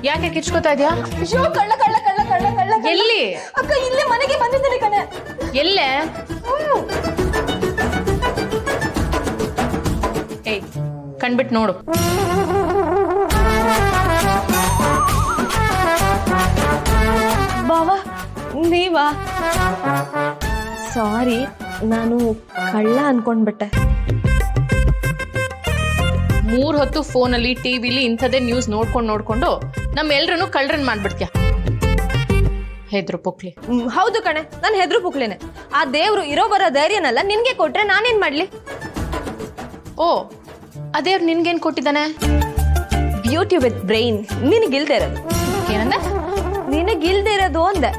ಯಾಕೆ ಕಿಚ್ಕೋತಾ ಇದ್ಯಾ? ಅಯ್ಯೋ ಕಳ್ಳ ಕಳ್ಳ ಕಳ್ಳ ಕಳ್ಳ ಕಳ್ಳ ಎಲ್ಲಿ? ಅಕ್ಕ ಇಲ್ಲೇ ಮನೆಗೆ ಬಂದಿದ್ದೀನಿ ಕಣೆ. ಎಲ್ಲೇ? ಏಯ್ ಕಣ್ಬಿಟ್ಟು ನೋಡು. ಬಾವಾ ನೀವಾ? ಸಾರಿ, ನಾನು ಕಳ್ಳ ಅನ್ಕೊಂಡ್ಬಿಟ್ಟೆ. 3 ಹೊತ್ತು ಫೋನಲ್ಲಿ ಟಿವಿಲಿ ಇಂಥದೇ ನ್ಯೂಸ್ ನೋಡ್ಕೊಂಡು ನಮ್ಮೆಲ್ರನ್ನು ಕಳ್ರನ್ ಮಾಡ್ಬಿಡ್ತೀಯ. ಹೆದ್ರು ಪುಕ್ಲಿ. ಹೌದು ಕಣೆ, ನಾನು ಹೆದ್ರು ಪುಕ್ಲೇನೆ. ಆ ದೇವ್ರು ಇರೋ ಬರೋ ಧೈರ್ಯನಲ್ಲ ನಿನ್ಗೆ ಕೊಟ್ರೆ ನಾನೇನ್ ಮಾಡ್ಲಿ? ಓ, ಆ ದೇವ್ರು ನಿನ್ಗೇನ್ ಕೊಟ್ಟಿದ್ದಾನೆ? Beauty with brain. ನಿನಗಿಲ್ದೇ ಇರೋದು. ಏನಂದ? ನಿನಗಿಲ್ದೇ ಇರೋದು ಅಂದೆ.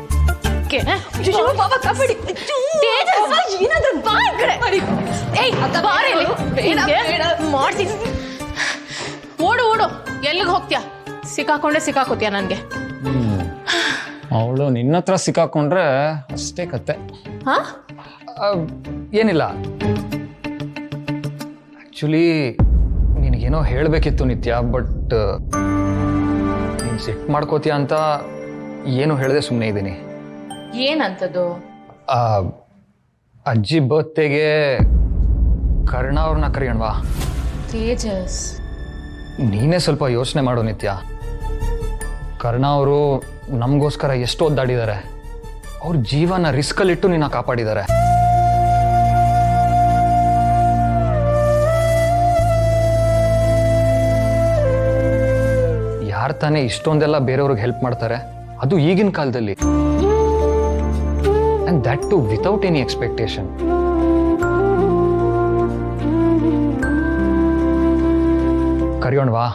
ಓಡು ಓಡು, ಎಲ್ಲಿಗೆ ಹೋಗ್ತೀಯ? ಸಿಕ್ಕಾಕೋತೀಯ ನನ್ಗೆ. ಅವಳು ನಿನ್ನ ಹತ್ರ ಸಿಕ್ಕಾಕೊಂಡ್ರೆ ಅಷ್ಟೇ ಕತೆ. ಹಾ, ಏನಿಲ್ಲ, ಆಕ್ಚುಲಿ ನಿನಗೇನೋ ಹೇಳಬೇಕಿತ್ತು ನಿತ್ಯ, ಬಟ್ ನೀನು ಸಿಟ್ ಮಾಡ್ಕೋತೀಯ ಅಂತ ಏನು ಹೇಳದೆ ಸುಮ್ಮನೆ ಇದ್ದೀನಿ. ಏನಂತದ್ದು? ಅಜ್ಜಿ ಬರ್ತ್ಡೇಗೆ ಕರ್ಣ ಅವ್ರನ್ನ ಕರೆಯೋಣವಾ? ತೇಜಸ್, ನೀನೇ ಸ್ವಲ್ಪ ಯೋಚನೆ ಮಾಡು ನಿತ್ಯ. ಕರ್ಣ ಅವರು ನಮಗೋಸ್ಕರ ಎಷ್ಟು ಒದ್ದಾಡಿದ್ದಾರೆ. ಅವ್ರ ಜೀವನ ರಿಸ್ಕಲ್ಲಿಟ್ಟು ನಿನ್ನ ಕಾಪಾಡಿದ್ದಾರೆ. ಯಾರು ತಾನೇ ಇಷ್ಟೊಂದೆಲ್ಲ ಬೇರೆಯವ್ರಿಗೆ ಹೆಲ್ಪ್ ಮಾಡ್ತಾರೆ, ಅದು ಈಗಿನ ಕಾಲದಲ್ಲಿ. And that too without any expectation. ಕರೆಯೋಣವಾ?